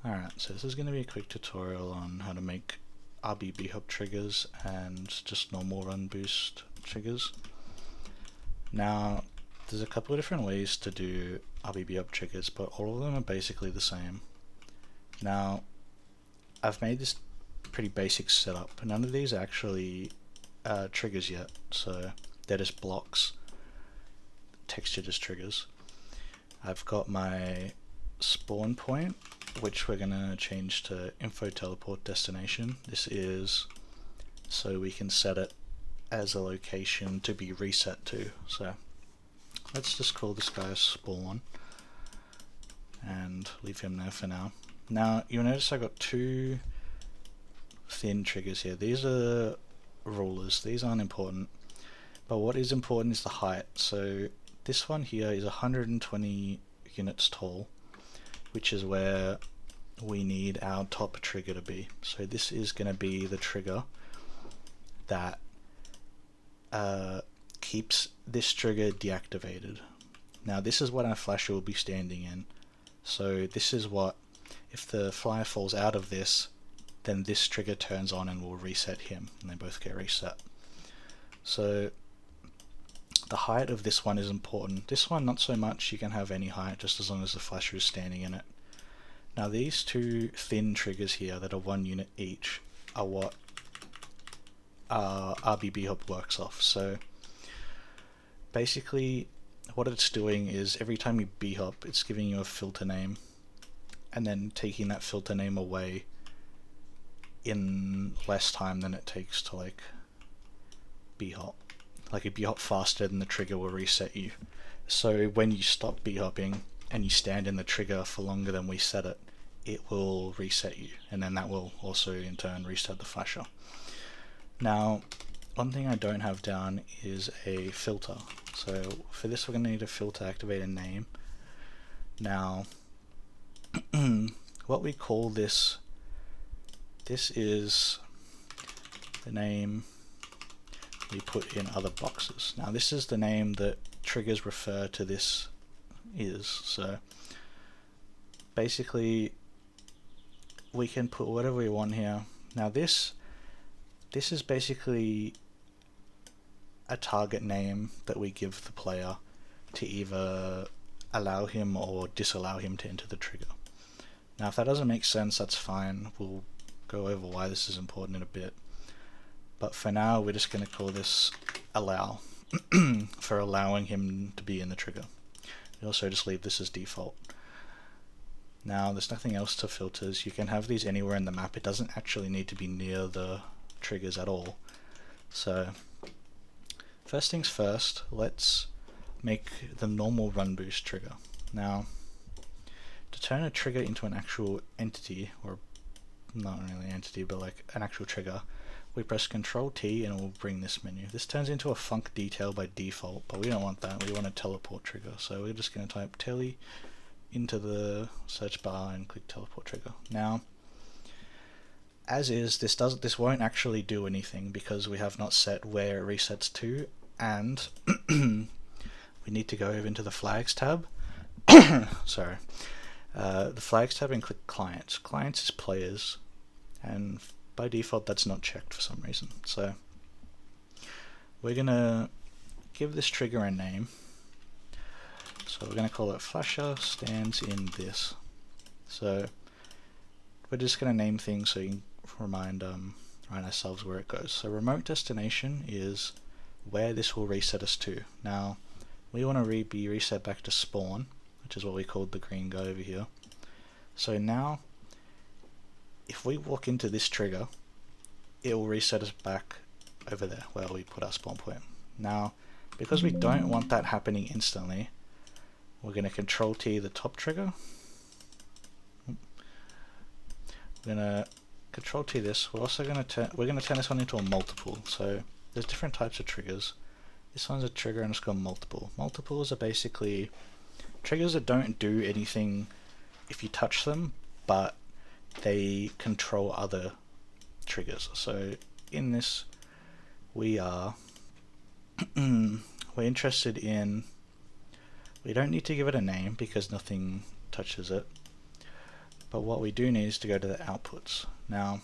Alright, so this is going to be a quick tutorial on how to make rbbhop triggers and just normal run boost triggers. Now, there's a couple of different ways to do rbbhop triggers, but all of them are basically the same. Now, I've made this pretty basic setup. None of these are actually triggers yet, so they're just blocks, texture just triggers. I've got my spawn point, which we're going to change to info teleport destination. This is so we can set it as a location to be reset to. So let's just call this guy spawn and leave him there for now. Now you'll notice I got two thin triggers here. These are rulers, these aren't important, but what is important is the height. So this one here is 120 units tall, which is where we need our top trigger to be. So this is going to be the trigger that keeps this trigger deactivated. Now this is what our flasher will be standing in. So this is what, if the flyer falls out of this, then this trigger turns on and will reset him, and they both get reset. So the height of this one is important. This one not so much, you can have any height just as long as the flasher is standing in it. Now these two thin triggers here that are 1 unit each are what rbbhop works off. So basically what it's doing is every time you bhop, it's giving you a filter name and then taking that filter name away in less time than it takes to like bhop. Like if you hop faster, then the trigger will reset you. So when you stop bhopping and you stand in the trigger for longer than we set it, it will reset you, and then that will also in turn reset the flasher. Now, one thing I don't have down is a filter. So for this we're going to need a filter activator name. Now, what we call this is the name we put in other boxes. Now this is the name that triggers refer to this is. So basically we can put whatever we want here. Now this is basically a target name that we give the player to either allow him or disallow him to enter the trigger. Now if that doesn't make sense, that's fine. We'll go over why this is important in a bit. But for now, we're just going to call this allow for allowing him to be in the trigger. We also just leave this as default. Now, there's nothing else to filters. You can have these anywhere in the map. It doesn't actually need to be near the triggers at all. So, first things first, let's make the normal run boost trigger. Now, to turn a trigger into an actual entity, or not really an entity, but like an actual trigger, we press Ctrl T and it will bring this menu. This turns into a func detail by default, but we don't want that. We want a teleport trigger. So we're just going to type tele into the search bar and click teleport trigger. Now, as is, this won't actually do anything because we have not set where it resets to, and we need to go over into the flags tab. Sorry, the flags tab and click clients. Clients is players, and by default that's not checked for some reason. So we're gonna give this trigger a name. So we're gonna call it flasher stands in this. So we're just gonna name things so you can remind ourselves where it goes. So remote destination is where this will reset us to. Now we want to be reset back to spawn, which is what we called the green guy over here. So now if we walk into this trigger, it will reset us back over there where we put our spawn point. Now, because we don't want that happening instantly, we're going to Control T the top trigger. We're going to Control T this. We're also going to turn this one into a multiple. So there's different types of triggers. This one's a trigger and it's called multiple. Multiples are basically triggers that don't do anything if you touch them, but they control other triggers. So in this we're interested in, we don't need to give it a name because nothing touches it. But what we do need is to go to the outputs. Now,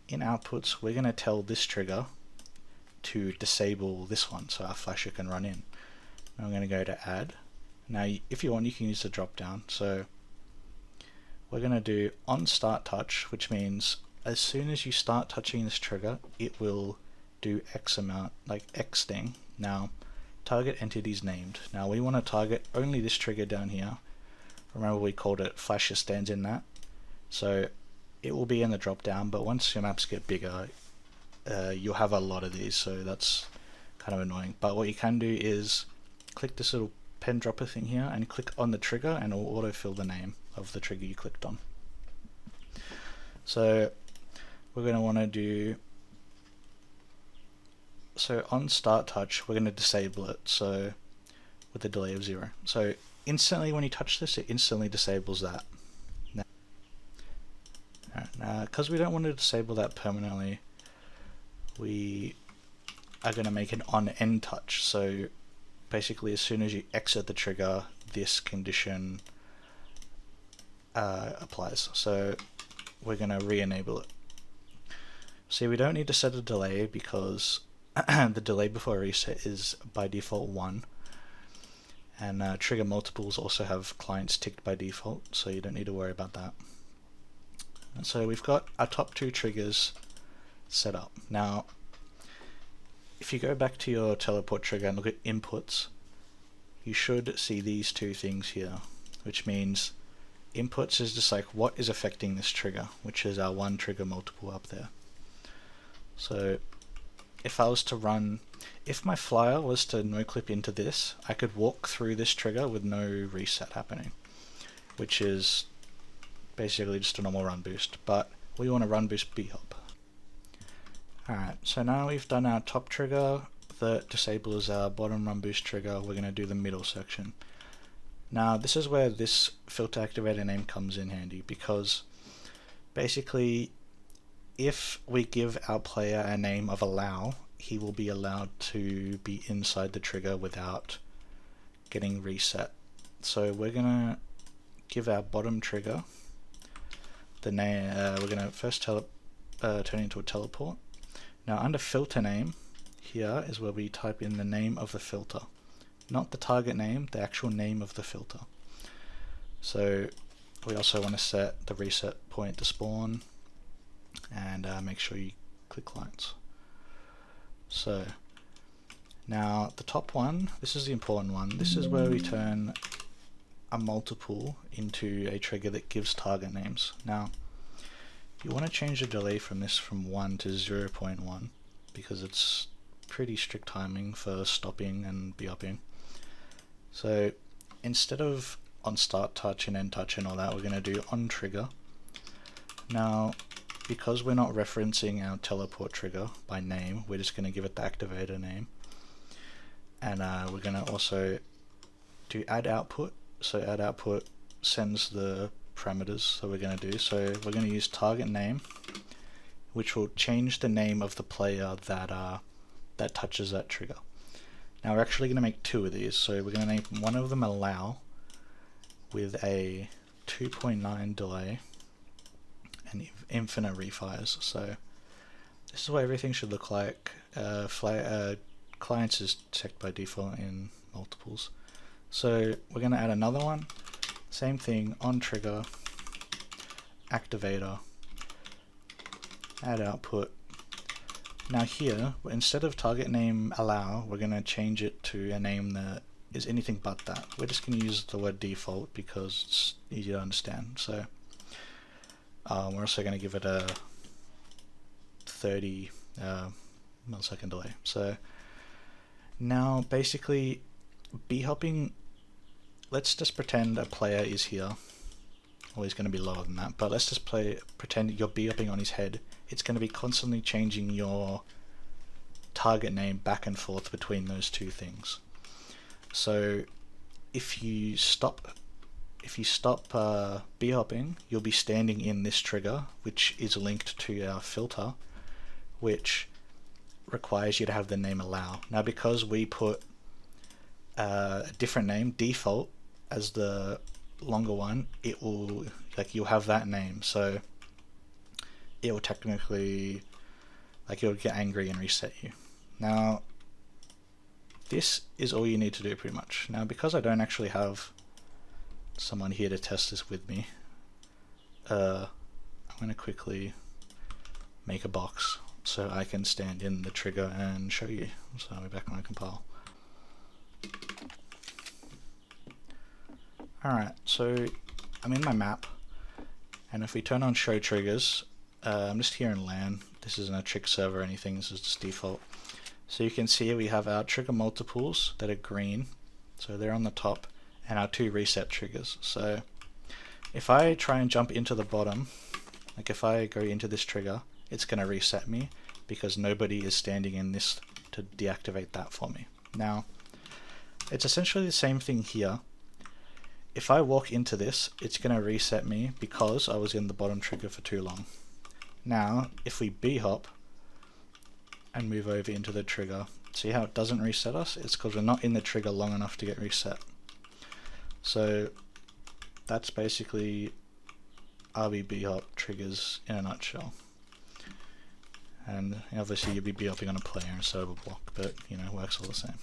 in outputs, we're going to tell this trigger to disable this one so our flasher can run in. Now I'm going to go to add. Now, if you want, you can use the drop down. So we're going to do on start touch, which means as soon as you start touching this trigger, it will do X amount, like X thing. Now, target entities named. Now we want to target only this trigger down here. Remember we called it flasher stands in that. So it will be in the drop down, but once your maps get bigger, you'll have a lot of these, so that's kind of annoying. But what you can do is click this little pen dropper thing here and click on the trigger, and it will autofill the name of the trigger you clicked on. So we're going to want to do, so on start touch we're going to disable it, so with a delay of 0. So instantly when you touch this, it instantly disables that. Now because we don't want to disable that permanently, we are going to make an on end touch. So basically as soon as you exit the trigger, this condition applies. So we're going to re-enable it. See, we don't need to set a delay because the delay before reset is by default 1, and trigger multiples also have clients ticked by default, so you don't need to worry about that. And so we've got our top 2 triggers set up. Now if you go back to your teleport trigger and look at inputs, you should see these 2 things here, which means inputs is just like what is affecting this trigger, which is our 1 trigger multiple up there. So if I was to run, if my flyer was to no clip into this, I could walk through this trigger with no reset happening, which is basically just a normal run boost, but we want to run boost bhop. Alright, so now we've done our top trigger that disables our bottom run boost trigger. We're going to do the middle section. Now this is where this filter activator name comes in handy, because basically if we give our player a name of allow, he will be allowed to be inside the trigger without getting reset. So we're going to give our bottom trigger the name, we're going to first turn it into a teleport. Now under filter name, here is where we type in the name of the filter. Not the target name, the actual name of the filter. So we also want to set the reset point to spawn, and make sure you click clients. So now the top one, this is the important one. This is where we turn a multiple into a trigger that gives target names. Now you want to change the delay from this from 1 to 0.1 because it's pretty strict timing for stopping and bhopping. So instead of on start touch and end touch and all that, we're going to do on trigger. Now because we're not referencing our teleport trigger by name, we're just going to give it the activator name, and we're going to also do add output. So add output sends the parameters that we're going to do. So we're going to use target name, which will change the name of the player that touches that trigger. Now we're actually going to make 2 of these. So we're going to name one of them allow with a 2.9 delay and infinite refires. So this is what everything should look like. Clients is checked by default in multiples. So we're going to add another one, same thing, on trigger, activator, add output. Now here, instead of target name allow, we're going to change it to a name that is anything but that. We're just going to use the word default because it's easy to understand. So we're also going to give it a 30 millisecond delay. So now basically bhopping, let's just pretend a player is here. Well, he's going to be lower than that, but let's just pretend you're bhopping on his head. It's going to be constantly changing your target name back and forth between those 2 things. So if you stop bhopping, you'll be standing in this trigger, which is linked to our filter, which requires you to have the name allow. Now because we put a different name, default, as the longer one, it will like you'll have that name, so it will technically, like, it'll get angry and reset you. Now this is all you need to do pretty much. Now because I don't actually have someone here to test this with me, I'm going to quickly make a box so I can stand in the trigger and show you. So we're back on my compile. Alright, so I'm in my map, and if we turn on show triggers, I'm just here in LAN. This isn't a trick server or anything, this is just default. So you can see we have our trigger multiples that are green, so they're on the top, and our 2 reset triggers. So if I try and jump into the bottom, like if I go into this trigger, it's going to reset me because nobody is standing in this to deactivate that for me. Now it's essentially the same thing here. If I walk into this, it's going to reset me because I was in the bottom trigger for too long. Now if we bhop and move over into the trigger, see how it doesn't reset us? It's because we're not in the trigger long enough to get reset. So that's basically rbbhop triggers in a nutshell. And obviously you'll be bhopping on a player instead of a block, but you know, it works all the same.